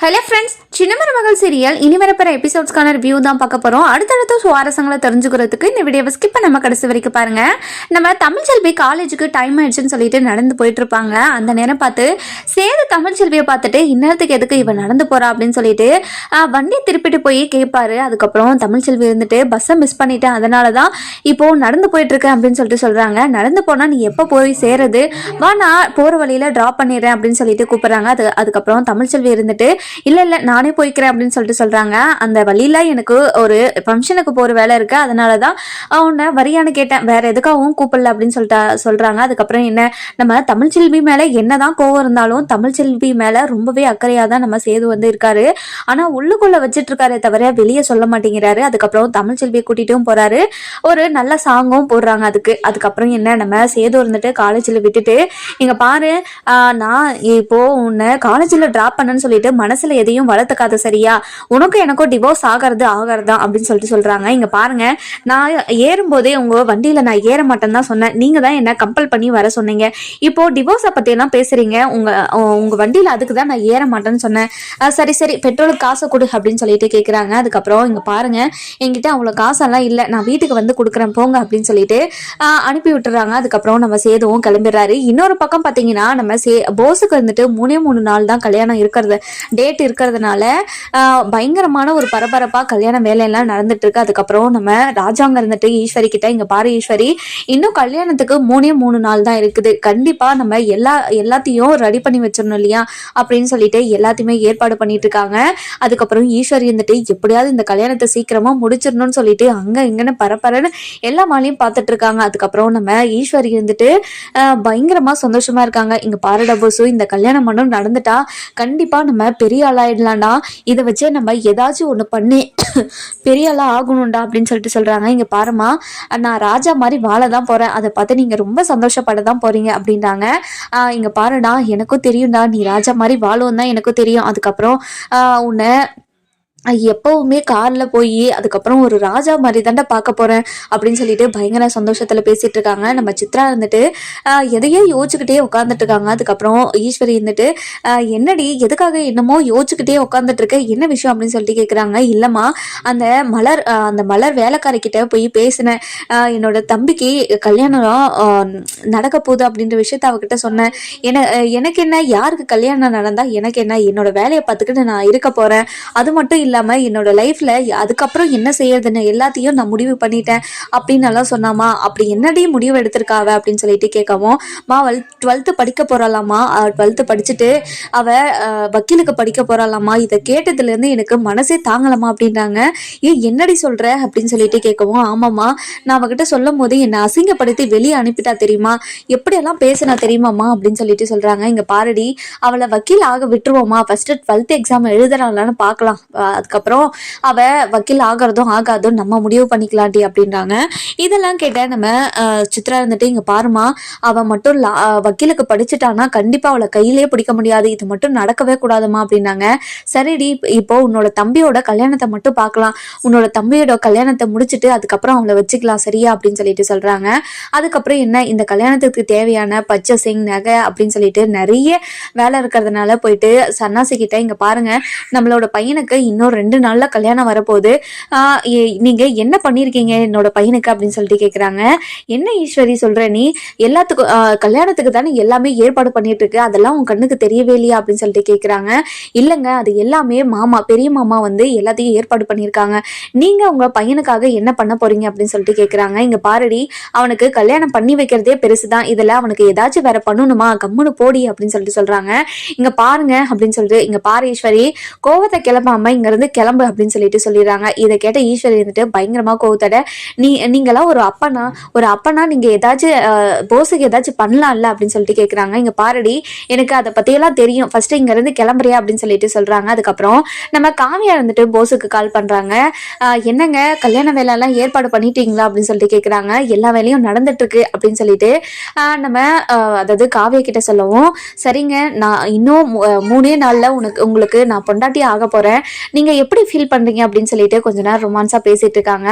Hello friends, சின்ன மருமகள் serial இனி வரப்போற எபிசோட்ஸ்க்கான ரிவ்யூ தான் பார்க்க போறோம். அடுத்தடுத்த சுவாரஸ்யங்களை தெரிஞ்சுக்கிறதுக்கு இந்த வீடியோவை ஸ்கிப் பண்ணாம கடைசி வரைக்கும் பாருங்க. நம்ம தமிழ்ச்செல்வி காலேஜுக்கு டைம் ஆயிடுச்சுன்னு சொல்லிட்டு நடந்து போயிட்டு இருப்பாங்க. அந்த நேரம் பார்த்து சேது தமிழ்ச்செல்வியை பார்த்துட்டு இன்னத்துக்கு எதுக்கு இவன் நடந்து போறா அப்படின்னு சொல்லிட்டு வண்டி திருப்பிட்டு போய் கேட்பாரு. அதுக்கப்புறம் தமிழ்ச்செல்வி இருந்துட்டு பஸ்ஸை மிஸ் பண்ணிட்டேன், அதனால தான் இப்போ நடந்து போயிட்டு இருக்கேன் அப்படின்னு சொல்லிட்டு சொல்றாங்க. நடந்து போனா நீ எப்போ போய் சேருது, வா நான் போற வழியில டிராப் பண்ணிடுறேன் அப்படின்னு சொல்லிட்டு கூப்பிடுறாங்க. அதுக்கப்புறம் தமிழ்ச்செல்வி இருந்துட்டு இல்ல இல்ல நானே போய்க்கிறேன் அப்படின்னு சொல்லிட்டு சொல்றாங்க. அந்த வழியில எனக்கு ஒரு ஃபங்க்ஷனுக்கு போற வேலை இருக்கு, அதனாலதான் உன்னை வரியான்னு கேட்டேன், வேற எதுக்காகவும் கூப்பிடல அப்படின்னு சொல்றாங்க. அதுக்கப்புறம் என்ன, நம்ம தமிழ்ச்செல்வி மேல என்னதான் கோவம் இருந்தாலும் தமிழ்ச்செல்வி மேல ரொம்பவே அக்கறையா தான் நம்ம சேது வந்து இருக்காரு. ஆனா உள்ளுக்குள்ள வச்சிட்டு இருக்காரு தவிர வெளியே சொல்ல மாட்டேங்கிறாரு. அதுக்கப்புறம் தமிழ்ச்செல்வியை கூட்டிட்டும் போறாரு. ஒரு நல்ல சாங்கும் போடுறாங்க அதுக்கப்புறம் என்ன, நம்ம சேது இருந்துட்டு காலேஜில் விட்டுட்டு இங்க பாரு, நான் இப்போ உன்னை காலேஜில் டிராப் பண்ணேன்னு சொல்லிட்டு மனசுல எதையும் வளர்த்துக்காத, சரியா? உனக்கும் எனக்கும் டிவோர்ஸ் ஆகிறதா அப்படின்னு சொல்லிட்டு சொல்றாங்க. இங்க பாருங்க, நான் ஏறும்போதே உங்க வண்டியில நான் ஏற மாட்டேன்னு தான் சொன்னேன், நீங்க தான் என்ன கம்பல் பண்ணி வர சொன்னீங்க. இப்போ டிவோர்ஸை பத்தி எல்லாம் பேசுறீங்க, உங்க வண்டியில அதுக்கு தான் நான் ஏற மாட்டேன்னு சொன்னேன். சரி சரி பெட்ரோலுக்கு காசை கொடு அப்படின்னு சொல்லிட்டு கேட்குறாங்க. அதுக்கப்புறம் இங்க பாருங்க, என்கிட்ட அவ்வளோ காசெல்லாம் இல்லை, நான் வீட்டுக்கு வந்து கொடுக்குறேன் போங்க அப்படின்னு சொல்லிட்டு அனுப்பி விட்டுறாங்க. அதுக்கப்புறம் நம்ம சேதுவும் கிளம்பிடுறாரு. இன்னொரு பக்கம் பார்த்தீங்கன்னா நம்ம போஸுக்கு வந்துட்டு 3 நாள் தான் கல்யாணம் டேட் இருக்கிறதுனால பயங்கரமான ஒரு பரபரப்பா கல்யாண வேலையெல்லாம் நடந்துட்டு இருக்கு. அதுக்கப்புறம் நம்ம ராஜாங்க இருந்துட்டு ஈஸ்வரி கிட்ட, இங்க பாரு ஈஸ்வரி, இன்னும் கல்யாணத்துக்கு 3 நாள் தான் இருக்குது, கண்டிப்பா நம்ம எல்லாத்தையும் ரெடி பண்ணி வச்சிடணும் இல்லையா அப்படின்னு சொல்லிட்டு எல்லாத்தையுமே ஏற்பாடு பண்ணிட்டு இருக்காங்க. அதுக்கப்புறம் ஈஸ்வரி இருந்துட்டு எப்படியாவது இந்த கல்யாணத்தை சீக்கிரமா முடிச்சிடணும்னு சொல்லிட்டு அங்க இங்கன்னு பரபரன்னு எல்லா மாலையும் பார்த்துட்டு இருக்காங்க. அதுக்கப்புறம் நம்ம ஈஸ்வரி இருந்துட்டு பயங்கரமா சந்தோஷமா இருக்காங்க. இங்க பாருடா போசு, இந்த கல்யாணம் மட்டும் நடந்துட்டா கண்டிப்பா நம்ம பெரிய ஆளாயிடலாம்டா, இதை வச்சே நம்ம ஏதாச்சும் ஒண்ணு பண்ணி பெரிய ஆளா ஆகணும்டா அப்படின்னு சொல்லிட்டு சொல்றாங்க. இங்க பாருமா, நான் ராஜா மாதிரி வாழதான் போறேன், அதை பார்த்து நீங்க ரொம்ப சந்தோஷப்படதான் போறீங்க அப்படின்றாங்க. இங்க பாருடா, எனக்கும் தெரியும்டா நீ ராஜா மாதிரி வாழும் தான் எனக்கும் தெரியும். அதுக்கப்புறம் உன்னை எப்பவுமே கார்ல போய் அதுக்கப்புறம் ஒரு ராஜா மாதிரி தாண்டா பார்க்க போறேன் அப்படின்னு சொல்லிட்டு பயங்கர சந்தோஷத்துல பேசிட்டு இருக்காங்க. நம்ம சித்ரா இருந்துட்டு எதையோ யோசிச்சுக்கிட்டே உட்காந்துட்டு இருக்காங்க. அதுக்கப்புறம் ஈஸ்வரி இருந்துட்டு என்னடி எதுக்காக என்னமோ யோசிச்சுக்கிட்டே உட்காந்துட்டு இருக்க, என்ன விஷயம் அப்படின்னு சொல்லிட்டு கேட்குறாங்க. இல்லம்மா, அந்த மலர் வேலைக்காரி கிட்ட போய் பேசினேன், என்னோட தம்பிக்கு கல்யாணம் நடக்க போகுது அப்படின்ற விஷயத்த அவகிட்ட சொன்னேன். எனக்கு என்ன, யாருக்கு கல்யாணம் நடந்தா எனக்கு என்ன, என்னோட வேலையை பார்த்துக்கிட்டு நான் இருக்க போறேன், அது மட்டும் இல்லாம என்னோட லைஃப்ல அதுக்கப்புறம் என்ன செய்யறதுன்னு எல்லாத்தையும் நான் முடிவு பண்ணிட்டேன் அப்படின்னு எல்லாம் சொன்னாமா. அப்படி என்னடி முடிவு எடுத்திருக்காவ அப்படின்னு சொல்லிட்டு கேட்கவும், 12th படிக்க போறாளாமா, 12th படிச்சுட்டு அவ வக்கீலுக்கு படிக்க போறாளாமா, இதை கேட்டதுல இருந்து எனக்கு மனசே தாங்கலாமா அப்படின்றாங்க. என்னடி சொல்ற அப்படின்னு சொல்லிட்டு கேட்கவும், ஆமாம்மா, நான் அவகிட்ட சொல்லும் போது என்னை அசிங்கப்படுத்தி வெளியே அனுப்பிட்டா தெரியுமா, எப்படியெல்லாம் பேசினா தெரியுமாம்மா அப்படின்னு சொல்லிட்டு சொல்றாங்க. இங்க பாருடி, அவளை வக்கீல் ஆக விட்டுருவோமா, ஃபர்ஸ்ட் 12th எக்ஸாம் எழுதுறாங்களான்னு பார்க்கலாம், அதுக்கப்புறம் அவ வக்கீல் ஆகிறதும் ஆகாதும் நம்ம முடிவு பண்ணிக்கலாண்டி அப்படின்றாங்க. இதெல்லாம் கேட்ட நம்ம சித்ரா இருந்துட்டு, இங்க பாருமா, அவ மட்டும் வக்கீலுக்கு படிச்சுட்டானா கண்டிப்பா அவளை கையிலேயே பிடிக்க முடியாது, இது மட்டும் நடக்கவே கூடாதுமா அப்படின்னாங்க. சரிடி, இப்போ உன்னோட தம்பியோட கல்யாணத்தை மட்டும் பார்க்கலாம், உன்னோட தம்பியோட கல்யாணத்தை முடிச்சுட்டு அதுக்கப்புறம் அவளை வச்சுக்கலாம், சரியா அப்படின்னு சொல்லிட்டு சொல்றாங்க. அதுக்கப்புறம் என்ன, இந்த கல்யாணத்துக்கு தேவையான பர்ச்சேசிங் நகை அப்படின்னு சொல்லிட்டு நிறைய வேலை இருக்கிறதுனால போயிட்டு சன்னாசி கிட்ட, இங்க பாருங்க, நம்மளோட பையனுக்கு இன்னும் 2 நாள்ல கல்யாணம் வரப்போகுது, நீங்க என்ன பண்ணிருக்கீங்க என்னோட பையனுக்கு அப்படின்னு சொல்லிட்டு கேட்குறாங்க. என்ன ஈஸ்வரி சொல்ற நீ, எல்லாத்துக்கும் கல்யாணத்துக்கு தானே எல்லாமே ஏற்பாடு பண்ணிட்டு இருக்கு, அதெல்லாம் உன் கண்ணுக்கு தெரியவே இல்லையா அப்படின்னு சொல்லிட்டு கேட்குறாங்க. இல்லைங்க, அது எல்லாமே பெரிய மாமா வந்து எல்லாத்தையும் ஏற்பாடு பண்ணியிருக்காங்க, நீங்க உங்க பையனுக்காக என்ன பண்ண போறீங்க அப்படின்னு சொல்லிட்டு கேட்குறாங்க. இங்க பாருடி, அவனுக்கு கல்யாணம் பண்ணி வைக்கிறதே பெருசுதான், இதுல அவனுக்கு ஏதாச்சும் வேற பண்ணணுமா, கம்முன்னு போடி அப்படின்னு சொல்லிட்டு சொல்றாங்க. இங்க பாருங்க அப்படின்னு சொல்லிட்டு, இங்க பாரு ஈஸ்வரி, கோவத்தை கிளம்பாம இங்க இருந்து கிளம்பு அப்படின்னு சொல்லிட்டு சொல்லிடுறாங்க. இதை கேட்ட ஈஸ்வரி இருந்துட்டு பயங்கரமா கோவத்தோட, நீங்களாம் ஒரு அப்பனா நீங்க ஏதாச்சும் போஸுக்கு ஏதாச்சும் பண்ணலாம்ல அப்படின்னு சொல்லிட்டு கேட்குறாங்க. இங்க பாருடி, எனக்கு அதை பத்தியெல்லாம் தெரியும், ஃபர்ஸ்ட் இங்க இருந்து கிளம்புறியா அப்படின்னு சொல்லிட்டு சொல்றாங்க. அதுக்கப்புறம் நம்ம காவியா இருந்துட்டு போஸுக்கு கால் பண்றாங்க. என்னங்க, கல்யாண வேலை எல்லாம் ஏற்பாடு பண்ணிட்டீங்களா அப்படின்னு சொல்லிட்டு கேட்குறாங்க. எல்லா வேலையும் நடந்துட்டு இருக்கு அப்படின்னு சொல்லிட்டு நம்ம அதாவது காவியா கிட்ட சொல்லவும், சரிங்க, நான் இன்னும் 3 நாள்ல உங்களுக்கு நான் பொண்டாட்டி ஆக போறேன், நீங்க நீங்கள் எப்படி ஃபீல் பண்ணுறீங்க அப்படின்னு சொல்லிட்டு கொஞ்ச நேரம் ரொமான்ஸாக பேசிகிட்டு இருக்காங்க.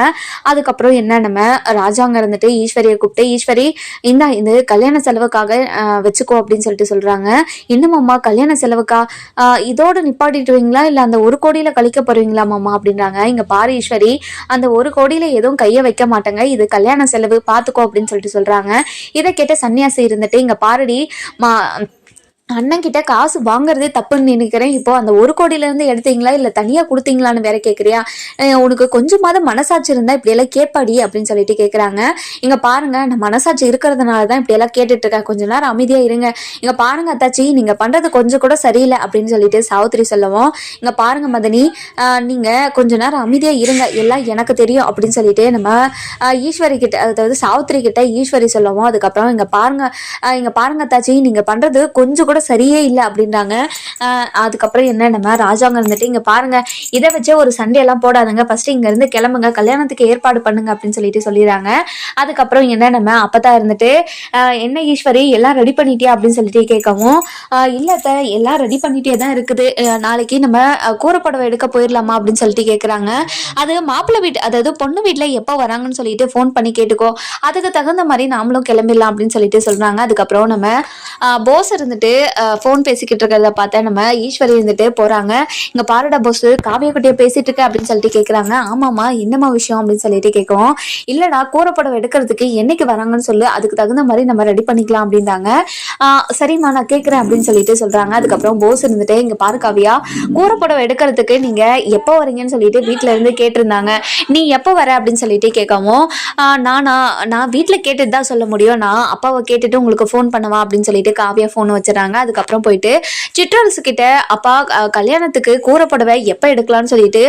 அதுக்கப்புறம் என்ன நம்ம ராஜாங்க இருந்துட்டு ஈஸ்வரியை கூப்பிட்டு, ஈஸ்வரி இந்த கல்யாண செலவுக்காக வச்சுக்கோ அப்படின்னு சொல்லிட்டு சொல்கிறாங்க. இன்னுமாம்மா கல்யாண செலவுக்கா? இதோடு நிப்பாட்டிட்டுவீங்களா இல்லை அந்த 1 கோடியில் கழிக்க போகிறீங்களா மாமா அப்படின்றாங்க. இங்கே பாரு ஈஸ்வரி, அந்த 1 கோடியில் எதுவும் கையை வைக்க மாட்டேங்க, இது கல்யாண செலவு பார்த்துக்கோ அப்படின்னு சொல்லிட்டு சொல்கிறாங்க. இதை கேட்ட சன்னியாசி இருந்துட்டு, இங்கே பாருடி அண்ணன் கிட்ட காசு வாங்குறதே தப்புன்னு நினைக்கிறேன், இப்போ அந்த 1 கோடியிலேருந்து எடுத்தீங்களா இல்லை தனியாக கொடுத்தீங்களான்னு வேற கேட்குறியா? உனக்கு கொஞ்சமாவது மனசாட்சி இருந்தால் இப்படியெல்லாம் கேட்பாடி அப்படின்னு சொல்லிட்டு கேட்குறாங்க. இங்கே பாருங்க, நான் மனசாட்சி இருக்கிறதுனால தான் இப்படியெல்லாம் கேட்டுட்டு இருக்கேன், கொஞ்ச நேரம் அமைதியாக இருங்க. இங்கே பாருங்க அத்தாச்சி, நீங்கள் பண்ணுறது கொஞ்சம் கூட சரியில்லை அப்படின்னு சொல்லிட்டு சாவித்திரி சொல்லவும், இங்கே பாருங்க மதனி, நீங்கள் கொஞ்ச நேரம் அமைதியாக இருங்க, எல்லாம் எனக்கு தெரியும் அப்படின்னு சொல்லிட்டு நம்ம ஈஸ்வரி கிட்ட, அதாவது சாவித்திரி கிட்ட ஈஸ்வரி சொல்லவும், அதுக்கப்புறம் இங்கே பாருங்க அத்தாச்சி, நீங்கள் பண்ணுறது கொஞ்சம் சரியே இல்லை அப்படின்றாங்க. அதுக்கப்புறம் என்ன நம்ம ராஜாங்க இருந்துட்டு, இங்க பாருங்க, இதை வச்சே ஒரு சண்டே எல்லாம் போடாதுங்க, ஃபர்ஸ்ட் இங்க இருந்து கிளம்புங்க, கல்யாணத்துக்கு ஏற்பாடு பண்ணுங்க அப்படின்னு சொல்லிடுறாங்க. அதுக்கப்புறம் என்ன நம்ம அப்பதா இருந்துட்டு, என்ன ஈஸ்வரி எல்லாம் ரெடி பண்ணிட்டியா அப்படின்னு சொல்லிட்டு கேட்கவும், இல்லத்த எல்லாம் ரெடி பண்ணிட்டே தான் இருக்குது, நாளைக்கு நம்ம கூறப்படவை எடுக்க போயிடலாமா அப்படின்னு சொல்லிட்டு கேட்குறாங்க. அது மாப்பிள்ளை வீட்டு, அதாவது பொண்ணு வீட்டில் எப்போ வராங்கன்னு சொல்லிட்டு ஃபோன் பண்ணி கேட்டுக்கோ, அதுக்கு தகுந்த மாதிரி நாமளும் கிளம்பிடலாம் அப்படின்னு சொல்லிட்டு சொல்றாங்க. அதுக்கப்புறம் நம்ம போஸ் இருந்துட்டு ஃபோன் பேசிக்கிட்டு இருக்கிறத பார்த்தா நம்ம ஈஸ்வரி இருந்துட்டு போறாங்க. இங்க பாருடா போஸ், காவிய குட்டியை பேசிட்டு இருக்க அப்படின்னு சொல்லிட்டு கேட்குறாங்க. ஆமாம்மா என்னம்மா விஷயம் அப்படின்னு சொல்லிட்டு கேட்கும். இல்லடா கூறப்படவை எடுக்கிறதுக்கு என்னைக்கு வராங்கன்னு சொல்லு, அதுக்கு தகுந்த மாதிரி நம்ம ரெடி பண்ணிக்கலாம் அப்படின்றாங்க. சரிம்மா நான் கேட்குறேன் அப்படின்னு சொல்லிட்டு சொல்றாங்க. அதுக்கப்புறம் போஸ் இருந்துட்டு, இங்க பாரு காவியா, கூறப்படவை எடுக்கிறதுக்கு நீங்க எப்போ வரீங்கன்னு சொல்லிட்டு வீட்டுல இருந்து கேட்டிருந்தாங்க, நீ எப்போ வர அப்படின்னு சொல்லிட்டு கேட்கவும், நான் வீட்டுல கேட்டுட்டு தான் சொல்ல முடியும், நான் அப்பாவை கேட்டுட்டு உங்களுக்கு ஃபோன் பண்ணுவா அப்படின்னு சொல்லிட்டு காவியா ஃபோன் வச்சுறாங்க. அதுக்கப்புறம் போயிட்டு சிற்றரசு கிட்ட, அப்பா கல்யாணத்துக்கு கூறப்படவை எப்போ எடுக்கலாம்னு சொல்லிட்டு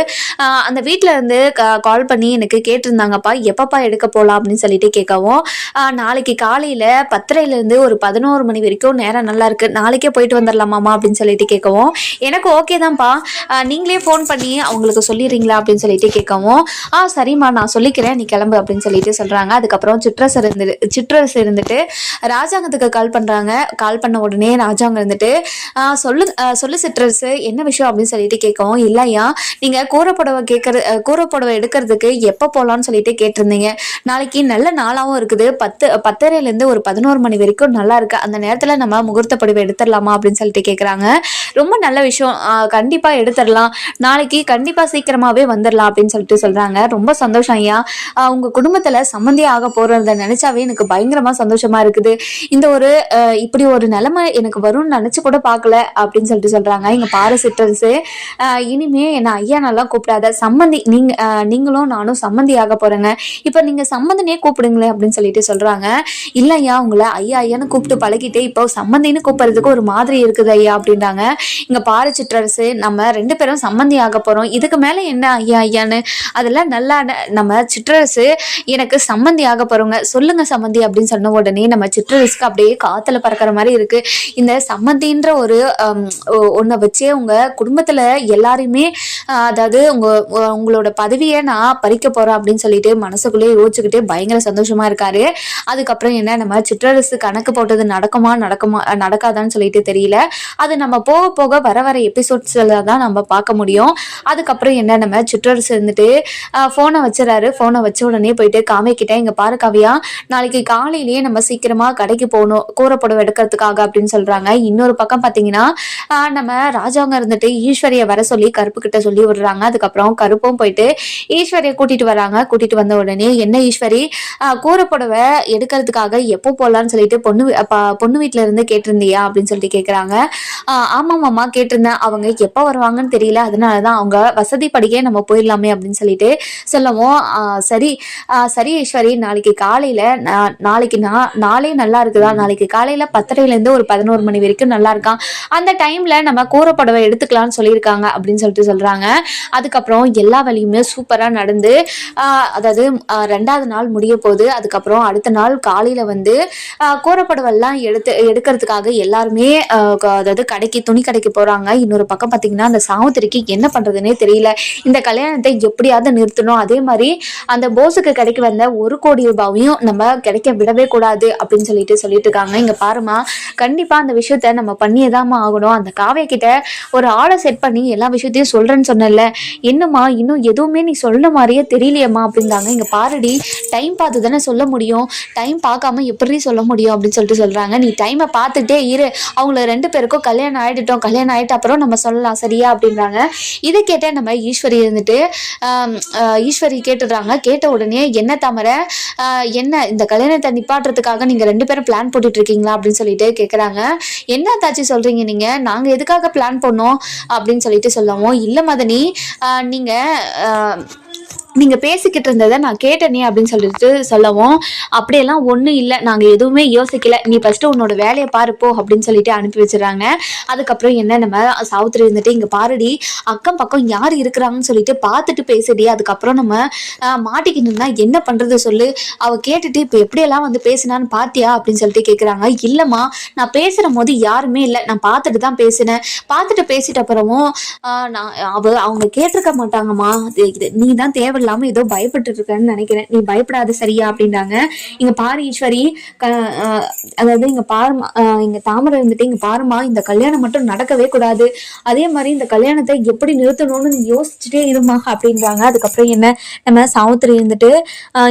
அந்த வீட்டில் இருந்து கால் பண்ணி எனக்கு கேட்டிருந்தாங்கப்பா, எப்பப்பா எடுக்க போகலாம் அப்படின்னு சொல்லிட்டு கேட்கவும், நாளைக்கு காலையில் 10:30 ஒரு 11 மணி வரைக்கும் நேரம் நல்லா இருக்கு, நாளைக்கே போயிட்டு வந்துடலாமாமா அப்படின்னு சொல்லிட்டு கேட்கவும், எனக்கு ஓகே தான்ப்பா, நீங்களே ஃபோன் பண்ணி அவங்களுக்கு சொல்லிடுறீங்களா அப்படின்னு சொல்லிட்டு கேட்கவும், சரிம்மா நான் சொல்லிக்கிறேன், நீ கிளம்பு அப்படின்னு சொல்லிட்டு சொல்கிறாங்க. அதுக்கப்புறம் சிற்றரசு இருந்துட்டு ராஜாங்கத்துக்கு கால் பண்ணுறாங்க. கால் பண்ண உடனே ராஜாங்க இருந்துட்டு, சொல்லு சிற்றரசு என்ன விஷயம் அப்படின்னு சொல்லிட்டு கேட்கவும், இல்லையா நீங்கள் கூறப்படவை எடுக்கிறதுக்கு எப்போ போகலான்னு சொல்லிட்டு கேட்டிருந்தீங்க, நாளைக்கு நல்ல நாளாகவும் இருக்குது, 10:30 ஒரு 11 மணி வரைக்கும் நல்லா இருக்கு, அந்த நேரத்தில் நம்ம முகூர்த்த படிவை எடுத்துடலாமா அப்படின்னு சொல்லிட்டு கேட்குறாங்க. ரொம்ப நல்ல விஷயம், கண்டிப்பாக எடுத்துடலாம், நாளைக்கு கண்டிப்பாக சீக்கிரமாகவே வந்துடலாம் அப்படின்னு சொல்லிட்டு சொல்கிறாங்க. ரொம்ப சந்தோஷம் ஐயா, உங்கள் குடும்பத்தில் சம்மந்தியாக ஆக போகிறத நினச்சாவே எனக்கு பயங்கரமாக சந்தோஷமாக இருக்குது, இந்த ஒரு இப்படி ஒரு நிலைமை எனக்கு வரும்னு நினச்சி கூட பார்க்கல அப்படின்னு சொல்லிட்டு சொல்கிறாங்க. இங்கே பாரு சிற்றரசு, இனிமே என்ன ஐயா நல்லா கூப்பிடாத, சம்மந்தி, நீங்களும் நானும் சம்மந்தி ஆக போகிறேங்க, இப்போ நீங்கள் சம்மந்தினே கூப்பிடுங்களேன் அப்படின்னு சொல்லிட்டு சொல்கிறாங்க. இல்லையா உங்களை ஐயா ஐயான்னு கூப்பிட்டு பழகிட்டே இப்போ சம்மந்தின்னு கூப்பிட்றதுக்கு ஒரு மாதிரி இருக்குது ஐயா அப்படின்றாங்க. இங்கே பாரு சிற்றரசு, நம்ம 2 பேரும் சம்மந்தி ஆக போகிறோம், இதுக்கு மேலே என்ன ஐயா ஐயான்னு, அதெல்லாம் நல்லா நம்ம சிற்றரசு எனக்கு சம்மந்தி ஆக போகிறோங்க, சொல்லுங்க சம்மந்தி அப்படின்னு சொன்ன உடனே நம்ம சிற்றரசுக்கு அப்படியே காற்றுல பறக்கிற மாதிரி இருக்கு. இந்த சம்மந்தின்ற ஒரு ஒன்றை வச்சே உங்க குடும்பத்துல எல்லாருமே, அதாவது உங்களோட பதவியை நான் பறிக்க போறேன் அப்படின்னு சொல்லிட்டு மனசுக்குள்ளே யோசிச்சுக்கிட்டே பயங்கர சந்தோஷமா இருக்காரு. அதுக்கப்புறம் என்ன நம்ம சிற்றரசு கணக்கு போட்டது நடக்காதான்னு சொல்லிட்டு தெரியல, அது நம்ம போக போக வர எபிசோட்ஸ்ல தான் நம்ம பார்க்க முடியும். அதுக்கப்புறம் என்ன நம்ம சிற்றரசு இருந்துட்டு போனை வச்சுறாரு. போனை வச்ச உடனே போயிட்டு காவிக்கிட்ட, இங்க பாரு காவியா, நாளைக்கு காலையிலேயே நம்ம சீக்கிரமா கடைக்கு போகணும் கூறப்படவை எடுக்கிறதுக்காக அப்படின்னு சொல்றாங்க. இன்னொரு பக்கம் பாத்தீங்கன்னா நம்ம ராஜாங்க இருந்துட்டு ஈஸ்வரியை வர சொல்லி கருப்பு கிட்ட சொல்லி விடுறாங்க. அதுக்கப்புறம் கருப்பும் போயிட்டு ஈஸ்வரியை கூட்டிட்டு வராங்க. கூட்டிட்டு வந்த உடனே, என்ன ஈஸ்வரி, கூறப்படவை எடுக்கிறதுக்காக எப்போ போகலான்னு சொல்லிட்டு பொண்ணு வீட்டுல இருந்து கேட்டிருந்தியா அப்படின்னு சொல்லிட்டு கேட்குறாங்க. ஆமாம் மாமா கேட்டிருந்தேன், அவங்க எப்போ வருவாங்கன்னு தெரியல, அதனாலதான் அவங்க வசதி படிக்கே நம்ம போயிடலாமே அப்படின்னு சொல்லிட்டு சொல்லவும், சரி ஈஸ்வரி, நாளைக்கு காலையில நாளே நல்லா இருக்குதா, நாளைக்கு காலையில 10:30 ஒரு 11 மணி வரைக்கும் நல்லா இருக்கான், அந்த டைம்ல நம்ம கூறப்படவை எடுத்துக்கலாம்னு சொல்லியிருக்காங்க அப்படின்னு சொல்லிட்டு சொல்றாங்க. அதுக்கப்புறம் எல்லா வழியுமே சூப்பரா நடந்து, அதாவது 2வது நாள் முடிய போகுது. அதுக்கப்புறம் அடுத்த நாள் காலையில வந்து கூறப்படவெல்லாம் எடுக்கிறதுக்காக எல்லாருமே அதாவது துணி கடைக்கு போறாங்க. இன்னொரு பக்கம் பாத்தீங்கன்னா அந்த சாவித்திரிக்கு என்ன பண்றதுன்னே தெரியல, இந்த கல்யாணத்தை எப்படியாவது நிறுத்தணும், அதே மாதிரி அந்த போஸுக்கு கிடைக்க வந்த 1 கோடி ரூபாயும் நம்ம கிடைக்க விடவே கூடாது அப்படின்னு சொல்லிட்டு இருக்காங்க. இங்க பாருமா, கண்டிப்பா அந்த விஷயத்த நம்ம பண்ணியேதாம்மா ஆகணும். அந்த காவிய கிட்ட ஒரு ஆளை செட் பண்ணி எல்லா விஷயத்தையும் சொல்றேன்னு சொன்னல, என்னம்மா இன்னும் எதுவுமே நீ சொன்ன மாதிரியே தெரியலையம்மா அப்படின்றாங்க. இங்க பாருடி, டைம் பார்த்து தானே சொல்ல முடியும், டைம் பார்க்காம எப்படி சொல்ல முடியும் அப்படின்னு சொல்லிட்டு சொல்றாங்க. நீ டைமை பார்த்துட்டே இரு, அவங்கள 2 பேருக்கும் கல்யாணம் ஆயிட்டோம், கல்யாணம் ஆயிட்ட அப்புறம் நம்ம சொல்லலாம் சரியா அப்படின்றாங்க. இதை கேட்ட நம்ம ஈஸ்வரி இருந்துட்டு ஈஸ்வரி கேட்டுடுறாங்க. கேட்ட உடனே என்ன தாமரை, என்ன இந்த கல்யாணத்தை நிப்பாட்டுறதுக்காக நீங்க 2 பேரும் பிளான் போட்டுட்டு இருக்கீங்களா அப்படின்னு சொல்லிட்டு கேட்குறாங்க. என்ன தாச்சி சொல்றீங்க நீங்க, நாங்க எதுக்காக பிளான் பண்ணோம் அப்படின்னு சொல்லிட்டு சொல்லவும், இல்ல மதனி, நீங்க நீங்க பேசிக்கிட்டு இருந்ததை நான் கேட்டேனே அப்படின்னு சொல்லிட்டு சொல்லவும், அப்படியெல்லாம் ஒன்றும் இல்லை, நாங்கள் எதுவுமே யோசிக்கல, நீ ஃபஸ்ட்டு உன்னோட வேலையை பாருப்போ அப்படின்னு சொல்லிட்டு அனுப்பி வச்சிடறாங்க. அதுக்கப்புறம் என்ன, நம்ம சாவித்திரி இருந்துட்டு இங்கே பாருடி, அக்கம் பக்கம் யார் இருக்கிறாங்கன்னு சொல்லிட்டு பார்த்துட்டு பேசுடி, அதுக்கப்புறம் நம்ம மாட்டிக்கிட்டுனா என்ன பண்ணுறது சொல்லு, அவள் கேட்டுட்டு இப்போ எப்படியெல்லாம் வந்து பேசினான்னு பார்த்தியா அப்படின்னு சொல்லிட்டு கேட்குறாங்க. இல்லைம்மா, நான் பேசுகிற போது யாருமே இல்லை, நான் பார்த்துட்டு தான் பேசினேன், பார்த்துட்டு பேசிட்ட அப்புறமும் நான் அவங்க கேட்டிருக்க மாட்டாங்கம்மா, நீ தான் தேவையில்லை இல்லாம ஏதோ பயப்பட்டு இருக்கேன்னு நினைக்கிறேன், நீ பயப்படாத சரியா அப்படின்றாங்க. இங்க பாரு ஈஸ்வரி, அதாவது இங்க பாருமா, இங்க தாமரை இருந்துட்டு இங்க பாருமா, இந்த கல்யாணம் மட்டும் நடக்கவே கூடாது, அதே மாதிரி இந்த கல்யாணத்தை எப்படி நிறுத்தணும்னு நீ யோசிச்சுட்டே இருமா அப்படின்றாங்க. அதுக்கப்புறம் என்ன, நம்ம சாவித்திரி இருந்துட்டு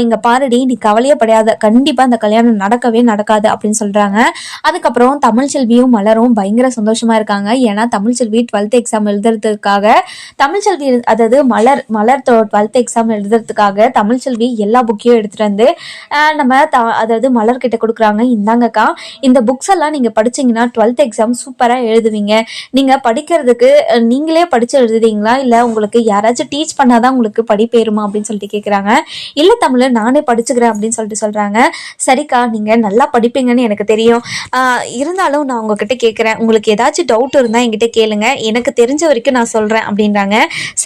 இங்க பாருடி, நீ கவலையே படாத, கண்டிப்பா இந்த கல்யாணம் நடக்கவே நடக்காது அப்படின்னு சொல்றாங்க. அதுக்கப்புறம் தமிழ்ச்செல்வியும் மலரும் பயங்கர சந்தோஷமா இருக்காங்க. ஏன்னா தமிழ்ச்செல்வி 12th எக்ஸாம் எழுதுறதுக்காக, தமிழ்ச்செல்வி அதாவது மலர் 12th எக்ஸாம் எழுதுறதுக்காக தமிழ்ச்செல்வி எல்லா புக்கையும் எடுத்துட்டு வந்து நம்ம அதாவது மலர்கிட்ட கொடுக்குறாங்க. இந்தாங்கக்கா, இந்த புக்ஸ் எல்லாம் நீங்க படிச்சீங்கன்னா 12th எக்ஸாம் சூப்பரா எழுதுவீங்க, நீங்க படிக்கிறதுக்கு நீங்களே படிச்சு எழுதுறீங்களா, இல்ல உங்களுக்கு யாராச்சும் டீச் பண்ணாதான் உங்களுக்கு படிப்பேருமா அப்படின்னு சொல்லிட்டு கேட்குறாங்க. இல்ல தமிழ், நானே படிச்சுக்கிறேன் அப்படின்னு சொல்லிட்டு சொல்றாங்க. சரிக்கா, நீங்க நல்லா படிப்பீங்கன்னு எனக்கு தெரியும், இருந்தாலும் நான் உங்ககிட்ட கேட்குறேன், உங்களுக்கு ஏதாச்சும் டவுட் இருந்தா என்கிட்ட கேளுங்க, எனக்கு தெரிஞ்ச வரைக்கும் நான் சொல்றேன் அப்படின்றாங்க.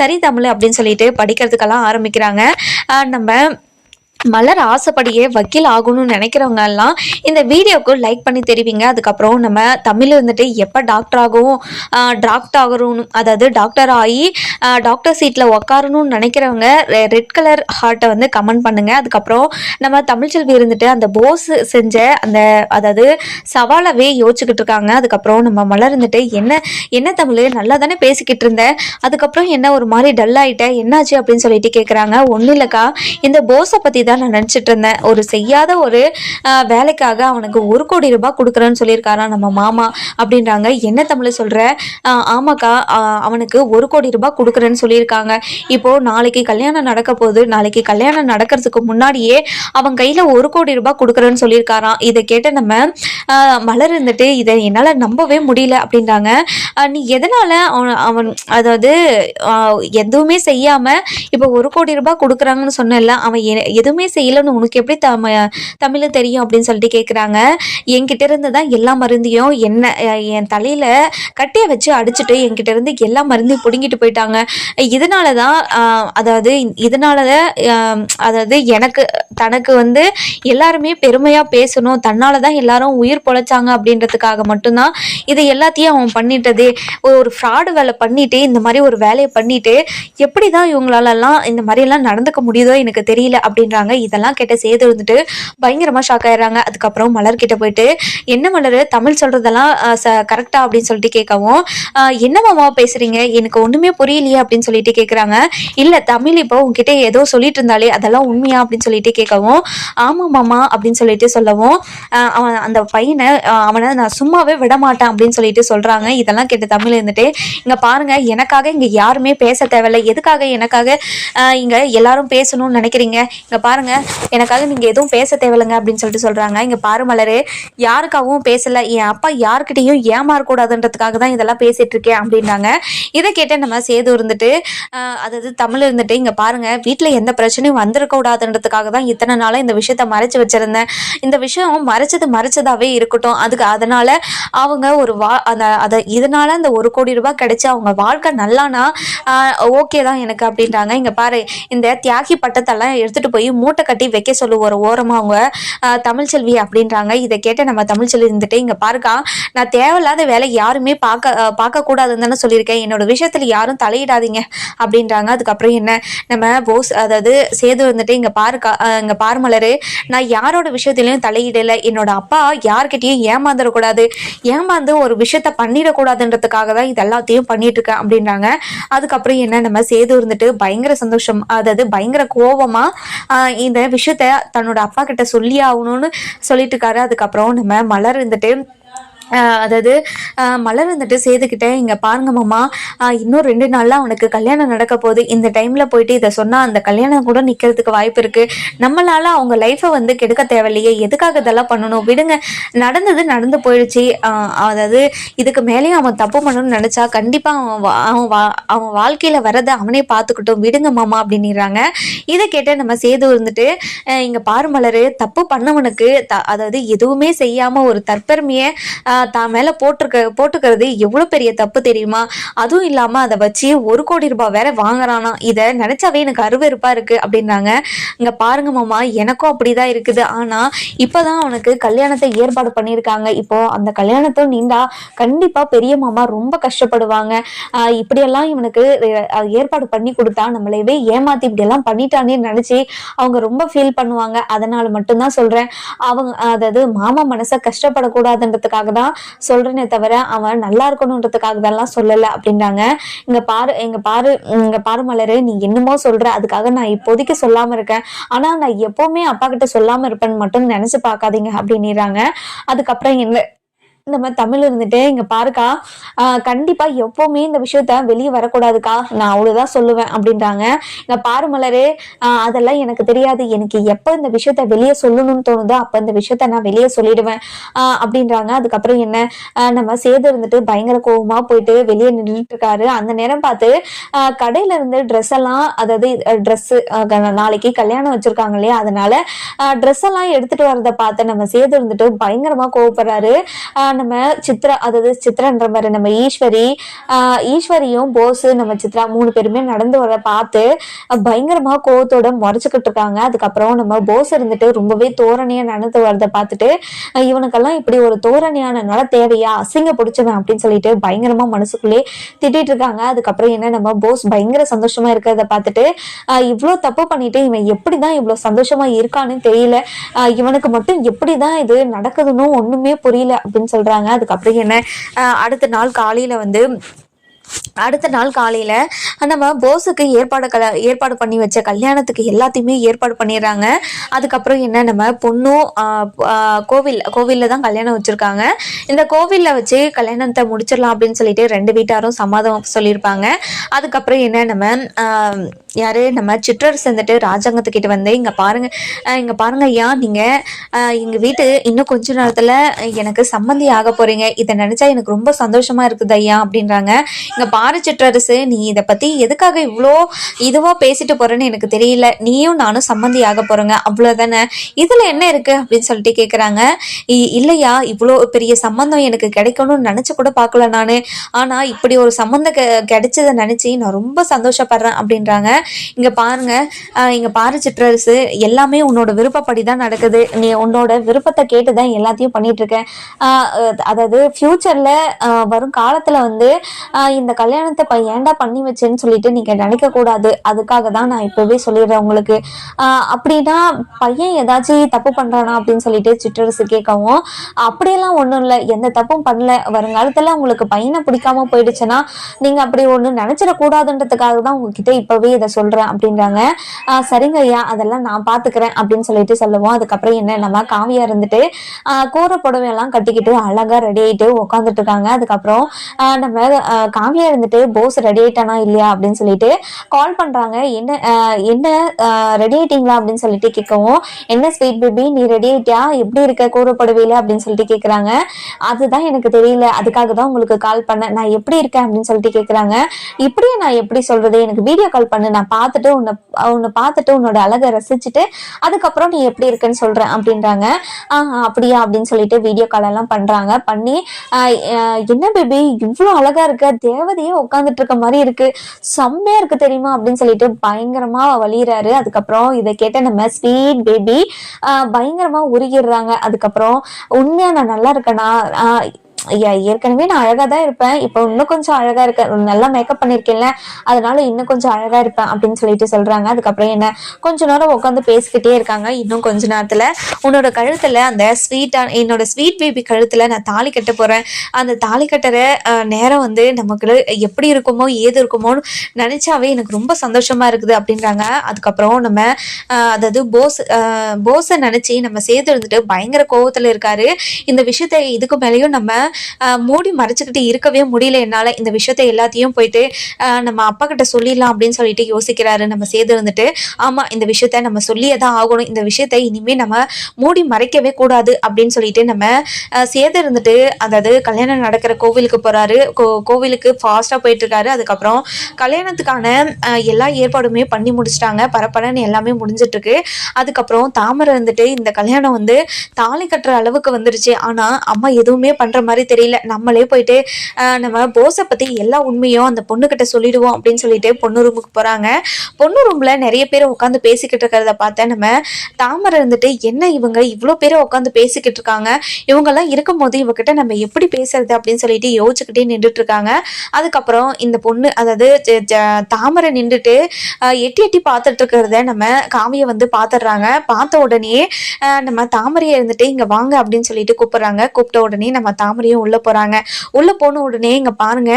சரி தமிழ் அப்படின்னு சொல்லிட்டு படிக்கிறதுக்கெல்லாம் ஆரம்பிக்கிறாங்க. நம்ம மலர் ஆசைப்படியே வக்கீல் ஆகணும்னு நினைக்கிறவங்க எல்லாம் இந்த வீடியோக்கு லைக் பண்ணி தெரிவிங்க. அதுக்கப்புறம் நம்ம தமிழ் இருந்துட்டு எப்போ டாக்டர் ஆகணும், அதாவது டாக்டர் ஆகி டாக்டர் சீட்டில் உக்காரணும்னு நினைக்கிறவங்க ரெட் கலர் ஹார்ட்டை வந்து கமெண்ட் பண்ணுங்க. அதுக்கப்புறம் நம்ம தமிழ்ச்செல்வி இருந்துட்டு அந்த போஸ் செஞ்ச அந்த அதாவது சவாலவே யோசிச்சுக்கிட்டு இருக்காங்க. அதுக்கப்புறம் நம்ம மலர் இருந்துட்டு என்ன தமிழ், நல்லா தானே பேசிக்கிட்டு இருந்தேன், அதுக்கப்புறம் என்ன ஒரு மாதிரி டல் ஆகிட்டேன், என்னாச்சு அப்படின்னு சொல்லிட்டு கேட்குறாங்க. ஒன்றும் இல்லைக்கா, இந்த போஸை பற்றி தான் நான் நினச்சிட்டு இருந்தேன், ஒரு செய்யாத ஒரு வேலைக்காக அவனுக்கு 1 கோடி ரூபாய் கொடுக்குறேன்னு சொல்லியிருக்காராம் நம்ம மாமா அப்படின்றாங்க. என்ன தமிழ் சொல்கிற, ஆமாக்கா, அவனுக்கு 1 கோடி ரூபாய் கொடுக்குறேன்னு சொல்லியிருக்காங்க. இப்போது நாளைக்கு கல்யாணம் நடக்க போகுது, நாளைக்கு கல்யாணம் நடக்கிறதுக்கு முன்னாடியே அவன் கையில் 1 கோடி ரூபாய் கொடுக்குறேன்னு சொல்லியிருக்காராம். இதை கேட்ட நம்ம மலர் இருந்துட்டு இதை என்னால் நம்பவே முடியல அப்படின்றாங்க. நீ எதனால் அவன் அதாவது எதுவுமே செய்யாமல் இப்போ 1 கோடி ரூபாய் கொடுக்குறாங்கன்னு சொன்னல, அவன் எதுவுமே செய்யலன்னு உனக்கு எப்படி தமிழ் தெரியும் அப்படின்னு சொல்லிட்டு கேட்குறாங்க. என்கிட்ட இருந்து தான் எல்லா மருந்தையும் என் தலையில கட்டையை வச்சு அடிச்சுட்டு என்கிட்ட இருந்து எல்லா மருந்தையும் பிடுங்கிட்டு போயிட்டாங்க. அதாவது எனக்கு தனக்கு வந்து எல்லாருமே பெருமையா பேசணும், தன்னாலதான் எல்லாரும் உயிர் பொழைச்சாங்க அப்படின்றதுக்காக மட்டும்தான் இதை எல்லாத்தையும் அவன் பண்ணிட்டதே. ஒரு ஃப்ராடு வேலை பண்ணிட்டு இந்த மாதிரி ஒரு வேலையை பண்ணிட்டு எப்படிதான் இவங்களாலெல்லாம் இந்த மாதிரி எல்லாம் நடந்துக்க முடியுதோ எனக்கு தெரியல அப்படின்றாங்க. இதெல்லாம் கேட்ட சேது வந்துட்டு பயங்கரமா ஷாக் ஆயிடுறாங்க. அதுக்கப்புறம் மலர் கிட்ட போயிட்டு, என்ன மலர், தமிழ் சொல்றதெல்லாம் கரெக்டா அப்படின்னு சொல்லிட்டு கேட்கவும், என்ன மாமா பேசுறீங்க, எனக்கு ஒண்ணுமே புரியலையே அப்படின்னு சொல்லிட்டு கேட்குறாங்க. இல்ல தமிழ் இப்போ உங்ககிட்ட ஏதோ சொல்லிட்டு இருந்தாலே அதெல்லாம் உண்மையா அப்படின்னு சொல்லிட்டு கேட்கவும், ஆமா மாமா அப்படின்னு சொல்லிட்டு சொல்லவும், அவன் அந்த பையனை அவனை நான் சும்மாவே விட மாட்டேன் அப்படின்னு சொல்லிட்டு சொல்றாங்க. இதெல்லாம் கேட்ட தமிழ் இருந்துட்டு, இங்க பாருங்க, எனக்காக இங்க யாருமே பேச தேவையில்லை, எதுக்காக எனக்காக இங்க எல்லாரும் பேசணும்னு நினைக்கிறீங்க, இங்க பாருங்க, எனக்காக நீங்க எதுவும் பேச தேவையில்லைங்க அப்படின்னு சொல்லிட்டு சொல்றாங்க. இங்க பாரு மலரு, யாருக்காகவும் பேசல, என் அப்பா யாருக்கிட்டையும் ஏமாறக்கூடாதுன்றதுக்காக தான் இதெல்லாம் பேசிட்டு இருக்கேன் அப்படின்னாங்க. இதை கேட்ட நம்ம சேது இருந்துட்டு அதாவது தமிழ் இருந்துட்டு, இங்க பாருங்க, வீட்டுல எந்த பிரச்சனையும் வந்திருக்க கூடாதுன்றதுக்காக தான் இத்தனை நாளா இந்த விஷயத்த மறைச்சு வச்சிருந்தேன், இந்த விஷயம் மறைச்சதாவே இருக்கட்டும், அதனால அவங்க ஒரு இதனால அந்த 1 கோடி ரூபாய் கிடைச்சு அவங்க வாழ்க்கை நல்லானா ஓகே தான் எனக்கு அப்படின்றாங்க. இங்க பாரு, இந்த தியாகி பட்டத்தெல்லாம் எடுத்துட்டு போய் மூட்டை கட்டி வைக்க சொல்லு ஒரு ஓரமா அவங்க தமிழ்ச்செல்வி அப்படின்றாங்க. இதை கேட்ட நம்ம தமிழ்ச்செல்வி இருந்துட்டு, இங்க பாருக்கா, நான் தேவையில்லாத வேலை யாருமே பார்க்க கூடாதுன்னு தானே சொல்லியிருக்கேன், என்னோட விஷயத்துல யாரும் தலையிடாதீங்க அப்படின்றாங்க. அதுக்கப்புறம் என்ன நம்ம போஸ் அதாவது சேது வந்துட்டு, இங்க பாருக்கா, இங்க பாரு மலரு, நான் யாரோட விஷயத்திலையும் தலையிடல, என்னோட அப்பா யார்கிட்டயும் ஏமாந்துடக்கூடாது, ஏமாந்து ஒரு விஷயத்த பண்ணிடக்கூடாதுன்றதுக்காக தான் இது எல்லாத்தையும் பண்ணிட்டு இருக்கேன் அப்படின்றாங்க. அதுக்கப்புறம் என்ன நம்ம சேது இருந்துட்டு பயங்கர சந்தோஷம், அதாவது பயங்கர கோபமா இந்த விஷயத்த தன்னோட அப்பா கிட்ட சொல்லி ஆகணும்னு சொல்லிட்டு இருக்காரு. அதுக்கப்புறம் நம்ம மலர் இருந்துட்டு அதாவது மலர் வந்துட்டு சேதுக்கிட்ட, இங்கே பாருங்க மாமா, இன்னும் 2 நாளில் அவனுக்கு கல்யாணம் நடக்க போகுது, இந்த டைமில் போயிட்டு இதை சொன்னால் அந்த கல்யாணம் கூட நிற்கிறதுக்கு வாய்ப்பு இருக்குது, நம்மளால் அவங்க லைஃப்பை வந்து கெடுக்க தேவையில்லையே, எதுக்காக இதெல்லாம் பண்ணணும், விடுங்க, நடந்து போயிடுச்சு, அதாவது இதுக்கு மேலேயும் அவன் தப்பு பண்ணணும்னு நினச்சா கண்டிப்பாக அவன் வாழ்க்கையில் வரதை அவனே பார்த்துக்கிட்டோம், விடுங்க மாமா அப்படின்னுறாங்க. இதை கேட்ட நம்ம சேது இருந்துட்டு, இங்கே பாரு மலர், தப்பு பண்ணவனுக்கு அதாவது எதுவுமே செய்யாமல் ஒரு தற்பெருமையை தான் மேல போட்டுக்கிறது எவ்வளவு பெரிய தப்பு தெரியுமா, அதுவும் இல்லாம அதை வச்சு 1 கோடி ரூபாய் வேற வாங்குறானா, இதை நினைச்சாவே எனக்கு அருவருப்பா இருக்கு அப்படின்னாங்க. இங்க பாருங்க மாமா, எனக்கும் அப்படிதான் இருக்குது, ஆனா இப்பதான் அவனுக்கு கல்யாணத்தை ஏற்பாடு பண்ணியிருக்காங்க, இப்போ அந்த கல்யாணத்தை நீண்டா கண்டிப்பா பெரிய மாமா ரொம்ப கஷ்டப்படுவாங்க, இப்படியெல்லாம் இவனுக்கு ஏற்பாடு பண்ணி கொடுத்தா நம்மளவே ஏமாத்தி இப்படியெல்லாம் பண்ணிட்டானே நினைச்சு அவங்க ரொம்ப ஃபீல் பண்ணுவாங்க, அதனால மட்டும்தான் சொல்றேன், அவங்க அதாவது மாமா மனசை கஷ்டப்படக்கூடாதுன்றதுக்காக தான் சொல்றேனே தவிர அவன் நல்லா இருக்கணும்ன்றதுக்காக தான் சொல்லல அப்படின்றாங்க. இங்க பாரு மலரு, நீ என்னமோ சொல்ற, அதுக்காக நான் இப்போதைக்கு சொல்லாம இருக்கேன், ஆனா நான் எப்பவுமே அப்பா கிட்ட சொல்லாம இருப்பேன்னு மட்டும் நினைச்சு பார்க்காதீங்க அப்படின்னுறாங்க. அதுக்கப்புறம் என்ன நம்ம தமிழ் இருந்துட்டு, இங்க பாருக்கா, கண்டிப்பா எப்பவுமே இந்த விஷயத்த வெளியே வரக்கூடாதுக்கா, நான் அவ்வளவுதான் சொல்லுவேன் அப்படின்றாங்க. இங்க பாரு மலரு, அதெல்லாம் எனக்கு தெரியாது, எனக்கு எப்ப இந்த விஷயத்த வெளியே சொல்லணும்னு தோணுதோ அப்ப இந்த விஷயத்த நான் வெளியே சொல்லிடுவேன் அப்படின்றாங்க. அதுக்கப்புறம் என்ன நம்ம சேது இருந்துட்டு பயங்கர கோபமா போயிட்டு வெளியே நின்றுட்டு இருக்காரு. அந்த நேரம் பார்த்து கடையில இருந்து ட்ரெஸ் எல்லாம், அதாவது ட்ரெஸ் நாளைக்கு கல்யாணம் வச்சிருக்காங்க இல்லையா, அதனால ட்ரெஸ் எல்லாம் எடுத்துட்டு வரதை பார்த்து நம்ம சேது இருந்துட்டு பயங்கரமா கோவப்படுறாரு. நம்ம சித்ரா, அதாவது சித்ரான்ற மாதிரி நம்ம ஈஸ்வரியும் போஸ் நம்ம சித்ரா 3 பேருமே நடந்து வர பார்த்து பயங்கரமா கோவத்தோட முறைச்சுக்கிட்டு இருக்காங்க. அதுக்கப்புறம் நம்ம போஸ் இருந்துட்டு ரொம்பவே தோரணையா நடந்து வரதை பார்த்துட்டு, இவனுக்கெல்லாம் இப்படி ஒரு தோரணையான நட தேவையா, அசிங்க பிடிச்சவன் அப்படின்னு சொல்லிட்டு பயங்கரமா மனசுக்குள்ளே திட்டிட்டு இருக்காங்க. அதுக்கப்புறம் என்ன நம்ம போஸ் பயங்கர சந்தோஷமா இருக்கிறத பார்த்துட்டு, இவ்வளவு தப்பு பண்ணிட்டு இவன் எப்படிதான் இவ்வளவு சந்தோஷமா இருக்கான்னு தெரியல, இவனுக்கு மட்டும் எப்படிதான் இது நடக்குதுன்னு ஒண்ணுமே புரியல அப்படின்னு சொல்றாங்க. அதுக்கப்புறம் என்ன அடுத்த நாள் காலையில நம்ம போஸுக்கு ஏற்பாடு பண்ணி வச்ச கல்யாணத்துக்கு எல்லாத்தையுமே ஏற்பாடு பண்ணிடுறாங்க. அதுக்கப்புறம் என்ன நம்ம பொண்ணும் கோவில்ல தான் கல்யாணம் வச்சிருக்காங்க. இந்த கோவில்ல வச்சு கல்யாணத்தை முடிச்சிடலாம் அப்படின்னு சொல்லிட்டு 2 வீட்டாரும் சம்மதம் சொல்லியிருப்பாங்க. அதுக்கப்புறம் என்ன நம்ம சிற்றரசு வந்துட்டு ராஜாங்கத்துக்கிட்ட வந்து, இங்க பாருங்க ஐயா, நீங்க எங்க வீட்டு இன்னும் கொஞ்ச நேரத்துல எனக்கு சம்மந்தி ஆக போறீங்க, இதை நினைச்சா எனக்கு ரொம்ப சந்தோஷமா இருக்குது ஐயா அப்படின்றாங்க. இங்க பாரு சிற்றரசு, நீ இதை பத்தி எதுக்காக இவ்வளோ இதுவா பேசிட்டு போறேன்னு எனக்கு தெரியல, நீயும் நானும் சம்மந்தி ஆக போறேங்க, அவ்வளவுதானே, இதுல என்ன இருக்கு அப்படின்னு சொல்லிட்டு கேக்குறாங்க. இல்லையா, இவ்வளோ பெரிய சம்பந்தம் எனக்கு கிடைக்கணும்னு நினைச்சு கூட பார்க்கல நானு, ஆனா இப்படி ஒரு சம்பந்தம் கிடைச்சதை நினைச்சு நான் ரொம்ப சந்தோஷப்படுறேன் அப்படின்றாங்க. இங்க பாரு சிற்றரசு, எல்லாமே உன்னோட விருப்பப்படி தான் நடக்குது, நீ உன்னோட விருப்பத்தை கேட்டுதான் எல்லாத்தையும் பண்ணிட்டு இருக்கேன், அதாவது ஃபியூச்சர்ல வரும் காலத்துல வந்து இந்த கல்யாணத்தை ஏன்டா பண்ணி வச்சேன்னு சொல்லிட்டு நீங்க நினைக்க கூடாது, அதுக்காக தான் நான் இப்பவே சொல்லிடுறேன் உங்களுக்கு, அப்படின்னா பையன் ஏதாச்சும் தப்பு பண்றானா அப்படின்னு சொல்லிட்டு சிற்றரசு கேட்கவும், அப்படியெல்லாம் ஒண்ணும் இல்லை, எந்த தப்பும் பண்ணல, வருங்காலத்துல உங்களுக்கு பையனை பிடிக்காம போயிடுச்சுன்னா நீங்க அப்படி ஒண்ணு நினைச்சிடக்கூடாதுன்றதுக்காக தான் உங்ககிட்ட இப்பவே இதை சொல்றேன் அப்படின்றாங்க. சரிங்க ஐயா, அதெல்லாம் நான் பாத்துக்கிறேன் அப்படின்னு சொல்லிட்டு சொல்லுவோம். அதுக்கப்புறம் என்ன நம்ம காவியா இருந்துட்டு கூரை புடவையெல்லாம் கட்டிக்கிட்டு அழகா ரெடி ஆயிட்டு உட்காந்துட்டு இருக்காங்க. அதுக்கப்புறம் நம்ம காவியா இருந்துட்டு போஸ் ரெடி ஆயிட்டானா இல்லையா அப்படின்னு சொல்லிட்டு கால் பண்றாங்க. என்ன ரெடி ஆயிட்டீங்களா அப்படின்னு சொல்லிட்டு கேட்கவும், என்ன ஸ்வீட் பேபி நீ ரெடி ஆயிட்டியா, எப்படி இருக்க கூரை புடவையில அப்படின்னு சொல்லிட்டு கேட்கறாங்க. அதுதான் எனக்கு தெரியல, அதுக்காக தான் உங்களுக்கு கால் பண்ணேன், நான் எப்படி இருக்கேன் அப்படின்னு சொல்லிட்டு கேட்கறாங்க. இப்படியே நான் எப்படி சொல்றது, எனக்கு வீடியோ கால் பண்ணு, நான் பார்த்துட்டு உன்னை பார்த்துட்டு உன்னோட அழகை ரசிச்சுட்டு அதுக்கப்புறம் நீ எப்படி இருக்குன்னு சொல்றேன் அப்படின்றாங்க. அப்படியா அப்படின்னு சொல்லிட்டு வீடியோ கால் எல்லாம் பண்றாங்க. பண்ணி என்ன பேபி இவ்வளவு அழகா இருக்க, ரேவதியே உட்காந்துட்டு இருக்க மாதிரி இருக்கு, செம்மையா இருக்கு தெரியுமா அப்படின்னு சொல்லிட்டு பயங்கரமா வலியுறாரு. அதுக்கப்புறம் இதை கேட்ட நம்ம ஸ்வீட் பேபி பயங்கரமா உருகிடுறாங்க. அதுக்கப்புறம் உண்மையா நான் நல்லா இருக்கேனா, ஏற்கனவே நான் அழகா தான் இருப்பேன், இப்போ இன்னும் கொஞ்சம் அழகா இருக்கேன், நல்லா மேக்கப் பண்ணிருக்கேன்ல, அதனால இன்னும் கொஞ்சம் அழகா இருப்பேன் அப்படின்னு சொல்லிட்டு சொல்றாங்க. அதுக்கப்புறம் என்ன கொஞ்ச நேரம் உட்காந்து பேசிக்கிட்டே இருக்காங்க. இன்னும் கொஞ்ச நேரத்துல உன்னோட கழுத்துல அந்த என்னோட ஸ்வீட் பேபி கழுத்துல நான் தாலி கட்ட போறேன், அந்த தாலி கட்டுற நேரம் வந்து நமக்கு எப்படி இருக்குமோ ஏது இருக்குமோன்னு நினைச்சாவே எனக்கு ரொம்ப சந்தோஷமா இருக்குது அப்படின்றாங்க. அதுக்கப்புறம் நம்ம அதாவது போஸை நினைச்சு நம்ம சேது இருந்துட்டு பயங்கர கோவத்துல இருக்காரு. இந்த விஷயத்த இதுக்கு மேலேயும் நம்ம மூடி மறைச்சுக்கிட்டு இருக்கவே முடியல என்னால, இந்த விஷயத்த எல்லாத்தையும் போயிட்டு நம்ம அப்பா கிட்ட சொல்லிடலாம் அப்படின்னு சொல்லிட்டு யோசிக்கிறாரு நம்ம சேது இருந்துட்டு. ஆமா, இந்த விஷயத்த நம்ம சொல்லியே தான் ஆகணும், இந்த விஷயத்த இனிமே நம்ம மூடி மறைக்கவே கூடாது அப்படின்னு சொல்லிட்டு நம்ம சேது இருந்துட்டு அதாவது கல்யாணம் நடக்கிற கோவிலுக்கு போறாரு. கோவிலுக்கு ஃபாஸ்டா போயிட்டு இருக்காரு. அதுக்கப்புறம் கல்யாணத்துக்கான எல்லா ஏற்பாடுமே பண்ணி முடிச்சிட்டாங்க, பரப்பரன்னு எல்லாமே முடிஞ்சிட்டு இருக்கு. அதுக்கப்புறம் தாமரை இருந்துட்டு இந்த கல்யாணம் வந்து தாலி கட்டுற அளவுக்கு வந்துருச்சு, ஆனா அம்மா எதுவுமே பண்ற மாதிரி தெரியல, நம்மளே போயிட்டு நம்ம போஸை பத்தி எல்லா உண்மையும் அந்த பொண்ணுகிட்ட சொல்லிடுவோம் அப்படின்னு சொல்லிட்டு பொண்ணு ரூமுக்கு போறாங்க. பொண்ணு ரூம்ல நிறைய பேர் உட்காந்து பேசிக்கிட்டு இருக்கிறத பார்த்தேன் நம்ம தாமரை இருந்துட்டு, என்ன இவங்க இவ்வளோ பேரை உட்காந்து பேசிக்கிட்டு இருக்காங்க, இவங்கெல்லாம் இருக்கும்போது இவகிட்ட நம்ம எப்படி பேசுறது அப்படின்னு சொல்லிட்டு யோசிச்சுக்கிட்டே நின்றுட்டு இருக்காங்க. அதுக்கப்புறம் இந்த பொண்ணு அதாவது தாமரை நின்றுட்டு எட்டி எட்டி பார்த்துட்டு இருக்கிறத நம்ம காவியை வந்து பார்த்துடுறாங்க. பார்த்த உடனே நம்ம தாமரையை இருந்துட்டு இங்க வாங்க அப்படின்னு சொல்லிட்டு கூப்பிடுறாங்க. கூப்பிட்ட உடனே நம்ம தாமரையும் உள்ள போறாங்க. உள்ள போன உடனே இங்க பாருங்க,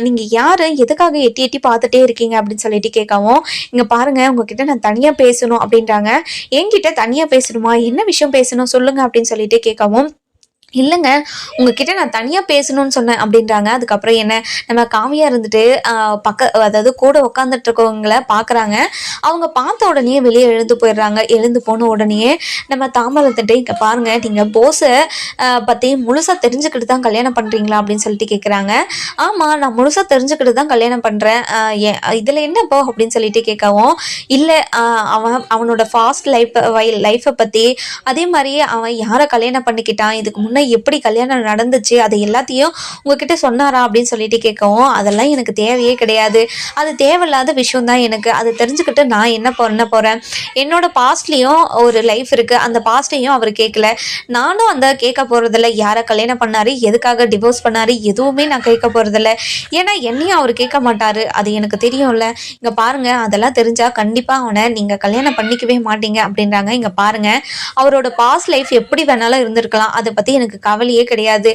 நீங்க யாரு, எதுக்காக எட்டி எட்டி பார்த்துட்டே இருக்கீங்க அப்படின்னு சொல்லிட்டு கேட்கவும், இங்க பாருங்க உங்ககிட்ட நான் தனியா பேசணும் அப்படின்றாங்க. என்கிட்ட தனியா பேசணுமா, என்ன விஷயம் பேசணும் சொல்லுங்க அப்படின்னு சொல்லிட்டு கேட்கவும், இல்லைங்க உங்ககிட்ட நான் தனியாக பேசணும்னு சொன்னேன் அப்படின்றாங்க. அதுக்கப்புறம் என்ன நம்ம காவியா இருந்துட்டு அதாவது கூட உட்காந்துட்டு இருக்கவங்கள பார்க்குறாங்க. அவங்க பார்த்த உடனே வெளியே எழுந்து போயிடுறாங்க. எழுந்து போன உடனே நம்ம தாமரை இருந்துட்டு, இங்கே பாருங்க நீங்கள் போஸை பற்றி முழுசாக தெரிஞ்சுக்கிட்டு தான் கல்யாணம் பண்ணுறீங்களா அப்படின்னு சொல்லிட்டு கேட்குறாங்க. ஆமாம், நான் முழுசாக தெரிஞ்சுக்கிட்டு தான் கல்யாணம் பண்ணுறேன், இதில் என்னப்போ அப்படின்னு சொல்லிட்டு கேட்கவும், இல்லை அவனோட ஃபாஸ்ட் லைஃப்பை பற்றி, அதே மாதிரி அவன் யாரை கல்யாணம் பண்ணிக்கிட்டான், இதுக்கு முன்னே எப்படி கல்யாணம் நடந்துச்சு, அதை எல்லாத்தையும் உங்ககிட்ட சொன்னாரா அப்படின்னு சொல்லிட்டு கேட்கவும், அதெல்லாம் எனக்கு தேவையே கிடையாது, அது தேவையில்லாத விஷயம் தான் எனக்கு, அதை தெரிஞ்சுக்கிட்டு நான் என்ன பண்ண போகிறேன், என்னோட பாஸ்ட்லேயும் ஒரு லைஃப் இருக்குது, அந்த பாஸ்ட்டையும் அவர் கேட்கல, நானும் அந்த கேட்க போகிறதில்ல, யாரை கல்யாணம் பண்ணாரு, எதுக்காக டிவோர்ஸ் பண்ணாரு, எதுவுமே நான் கேட்க போகிறதில்ல, ஏன்னா என்னையும் அவர் கேட்க மாட்டார், அது எனக்கு தெரியும்ல. இங்கே பாருங்கள், அதெல்லாம் தெரிஞ்சால் கண்டிப்பாக அவனை நீங்கள் கல்யாணம் பண்ணிக்கவே மாட்டீங்க அப்படின்றாங்க. இங்கே பாருங்கள், அவரோட பாஸ்ட் லைஃப் எப்படி வேணாலும் இருந்திருக்கலாம், அதை பற்றி எனக்கு கவலையே கிடையாது,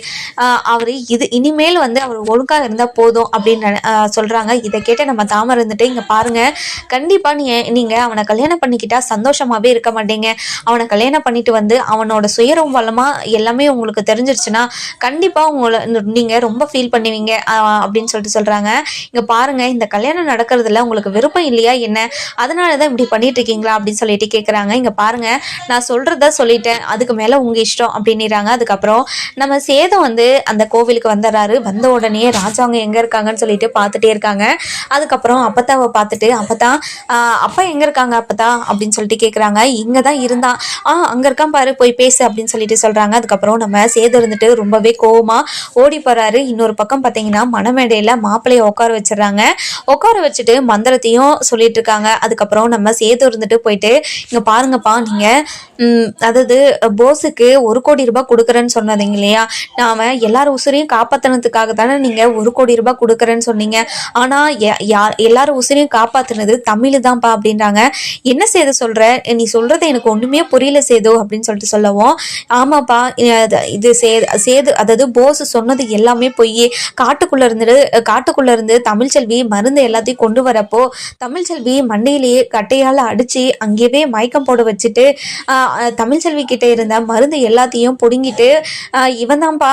அவர் இனிமேல் வந்து அவர் ஒழுங்காக இருந்தால் போதும் அப்படின்னு சொல்கிறாங்க. இதை கேட்டு நம்ம தாமரை இருந்துட்டு, இங்கே பாருங்கள், கண்டிப்பாக நீங்கள் அவனை கல்யாணம் பண்ணிக்கிட்டா சந்தோஷமாகவே இருக்க மாட்டீங்க, அவனை கல்யாணம் பண்ணிட்டு வந்து அவனோட சுயரம் வளமாக எல்லாமே உங்களுக்கு தெரிஞ்சிருச்சுன்னா கண்டிப்பாக நீங்கள் ரொம்ப ஃபீல் பண்ணுவீங்க அப்படின்னு சொல்லிட்டு சொல்கிறாங்க. இங்கே பாருங்கள், இந்த கல்யாணம் நடக்கிறதுல உங்களுக்கு விருப்பம் இல்லையா என்ன, அதனால தான் இப்படி பண்ணிட்டு இருக்கீங்களா அப்படின்னு சொல்லிட்டு கேட்குறாங்க. இங்கே பாருங்கள், நான் சொல்கிறத சொல்லிட்டேன், அதுக்கு மேலே உங்கள் இஷ்டம் அப்படின்னுறாங்க. அதுக்கப்புறம் நம்ம சேதம் வந்து அந்த கோவிலுக்கு வந்துடுறாரு. வந்த உடனே ராஜாங்க எங்க இருக்காங்கன்னு சொல்லிட்டு பார்த்துட்டே இருக்காங்க. அதுக்கப்புறம் அப்பத்தாவை பார்த்துட்டு, அப்பத்தா அப்பா எங்க இருக்காங்க அப்பத்தா அப்படின்னு சொல்லிட்டு கேட்குறாங்க. இங்க தான் இருந்தான், அங்க இருக்கான் பாரு, போய் பேசு அப்படின்னு சொல்லிட்டு சொல்றாங்க. அதுக்கப்புறம் நம்ம சேது இருந்துட்டு ரொம்பவே கோவமா ஓடி போறாரு. இன்னொரு பக்கம் பார்த்தீங்கன்னா மணமேடையில மாப்பிள்ளைய உட்கார வச்சிடறாங்க. உட்கார வச்சுட்டு மந்திரத்தையும் சொல்லிட்டு இருக்காங்க. அதுக்கப்புறம் நம்ம சேது இருந்துட்டு போயிட்டு, இங்க பாருங்கப்பா, நீங்க அதாவது போஸுக்கு 1 கோடி ரூபாய் கொடுக்குறேன்னு சொன்னீங்க இல்லையா, நாம எல்லாரும் உசுரையும் காப்பாத்தினதுக்காக தானே நீங்க 1 கோடி ரூபாய் கொடுக்குறேன்னு சொன்னீங்க, ஆனா எல்லாரும் உசுரையும் காப்பாத்தினது தமிழ் தான்ப்பா அப்படின்றாங்க. என்ன சேது சொல்ற, நீ சொல்றது எனக்கு ஒண்ணுமே புரியல சேது அப்படின்னு சொல்லிட்டு சொல்லவும், ஆமாப்பா இது சேது அதாவது போஸ் சொன்னது எல்லாமே பொய், காட்டுக்குள்ள இருந்து தமிழ்ச்செல்வி மருந்து எல்லாத்தையும் கொண்டு வரப்போ தமிழ்ச்செல்வி மண்டையிலேயே கட்டையால அடிச்சு அங்கேயே மயக்கம் போட வச்சுட்டு தமிழ்ச்செல்வி கிட்ட இருந்த மருந்து எல்லாத்தையும் பிடுங்கிட்டு இவன் தான்ப்பா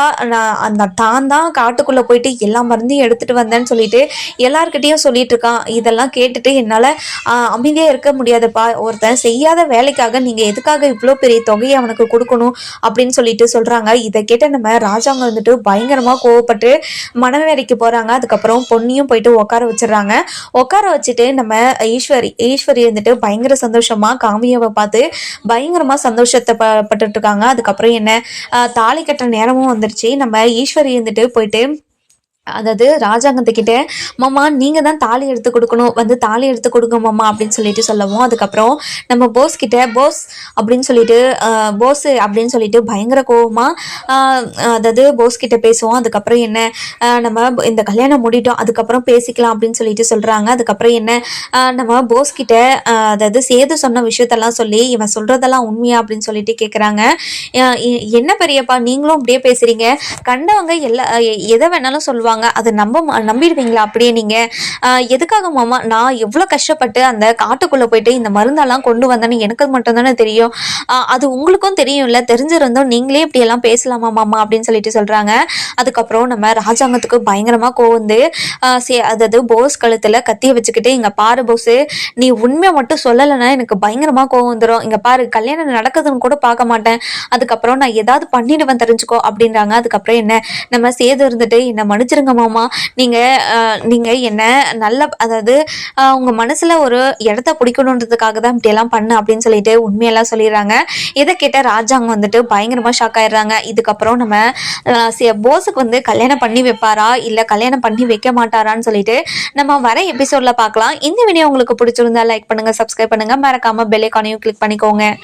அந்த தான் காட்டுக்குள்ள போயிட்டு எல்லா மருந்தையும் எடுத்துட்டு வந்தேன்னு சொல்லிட்டு எல்லார்கிட்டையும் சொல்லிட்டு இருக்கான். இதெல்லாம் கேட்டுட்டு என்னால அமைதியா இருக்க முடியாதுப்பா, ஒருத்தன் செய்யாத வேலைக்காக நீங்க எதுக்காக இவ்வளோ பெரிய தொகையை அவனுக்கு கொடுக்கணும் அப்படின்னு சொல்லிட்டு சொல்றாங்க. இதை கேட்ட நம்ம ராஜாங்க வந்துட்டு பயங்கரமா கோவப்பட்டு மணவேறைக்கு போறாங்க. அதுக்கப்புறம் பொண்ணையும் போயிட்டு உட்கார வச்சிடறாங்க. உட்கார வச்சுட்டு நம்ம ஈஸ்வரி வந்துட்டு பயங்கர சந்தோஷமா காமியாவை பார்த்து பயங்கரமா சந்தோஷத்தை பட்டுட்டு இருக்காங்க. அதுக்கப்புறம் என்ன தாலி கட்டுற நேரமும் வந்துருச்சு. நம்ம ஈஸ்வரி இருந்துட்டு போயிட்டு அதாவது ராஜாங்கத்துக்கிட்ட மாமா நீங்கள் தான் தாலி எடுத்து கொடுக்கணும், வந்து தாலி எடுத்து கொடுங்க மாமா அப்படின்னு சொல்லிட்டு சொல்லவும், அதுக்கப்புறம் நம்ம போஸ் கிட்ட போஸ் அப்படின்னு சொல்லிட்டு போஸ் அப்படின்னு சொல்லிட்டு பயங்கர கோவமாக அதாவது போஸ் கிட்ட பேசுவோம். அதுக்கப்புறம் என்ன நம்ம இந்த கல்யாணம் முடிட்டோம், அதுக்கப்புறம் பேசிக்கலாம் அப்படின்னு சொல்லிட்டு சொல்கிறாங்க. அதுக்கப்புறம் என்ன நம்ம போஸ் கிட்ட அதாவது சேது சொன்ன விஷயத்தெல்லாம் சொல்லி இவன் சொல்கிறதெல்லாம் உண்மையா அப்படின்னு சொல்லிட்டு கேட்குறாங்க. என்ன பெரியப்பா நீங்களும் அப்படியே பேசுகிறீங்க, கண்டவங்க எதை வேணாலும் சொல்லுவாங்க, அதை நம்பிடுவீங்களா அப்படியே நீங்கள்? எதுக்காக மாமா நான் எவ்வளோ கஷ்டப்பட்டு அந்த காட்டுக்குள்ளே போயிட்டு இந்த மருந்தெல்லாம் கொண்டு வந்தேன்னு எனக்கு மட்டும்தானே தெரியும், அது உங்களுக்கும் தெரியும்ல, தெரிஞ்சிருந்தோம் நீங்களே இப்படியெல்லாம் பேசலாமா மாமா அப்படின்னு சொல்லிட்டு சொல்கிறாங்க. அதுக்கப்புறம் நம்ம ராஜாங்கத்துக்கு பயங்கரமாக கோவந்து அதாவது போஸ் கழுத்தில் கத்தியை வச்சுக்கிட்டு, இங்கே பாரு போஸு, நீ உண்மையை மட்டும் சொல்லலைன்னா எனக்கு பயங்கரமாக கோவம் வந்துடும், இங்கே பாரு கல்யாணம் நடக்குதுன்னு கூட பார்க்க மாட்டேன், அதுக்கப்புறம் நான் ஏதாவது பண்ணிடுவேன் தெரிஞ்சுக்கோ அப்படின்றாங்க. அதுக்கப்புறம் என்ன நம்ம சேது இருந்துட்டு என்னை மன்னிச்சிருங்க மாமா, நீங்கள் என்ன நல்ல அதாவது உங்கள் மனசில் ஒரு இடத்த பிடிக்கணுன்றதுக்காக தான் இப்படியெல்லாம் பண்ணு அப்படின்னு சொல்லிட்டு உண்மையெல்லாம் சொல்லிடுறாங்க. இதை கேட்ட ராஜாங்க வந்துட்டு பயங்கரமாக ஷாக் ஆயிடுறாங்க. இதுக்கப்புறம் நம்ம போஸுக்கு வந்து கல்யாணம் பண்ணி வைப்பாரா இல்லை கல்யாணம் பண்ணி வைக்க மாட்டாரான்னு சொல்லிட்டு நம்ம வர எபிசோடில் பார்க்கலாம். இந்த வீடியோ உங்களுக்கு பிடிச்சிருந்தா லைக் பண்ணுங்கள், சப்ஸ்கிரைப் பண்ணுங்கள், மறக்காமல் பெல் ஐகானையும் கிளிக் பண்ணிக்கோங்க.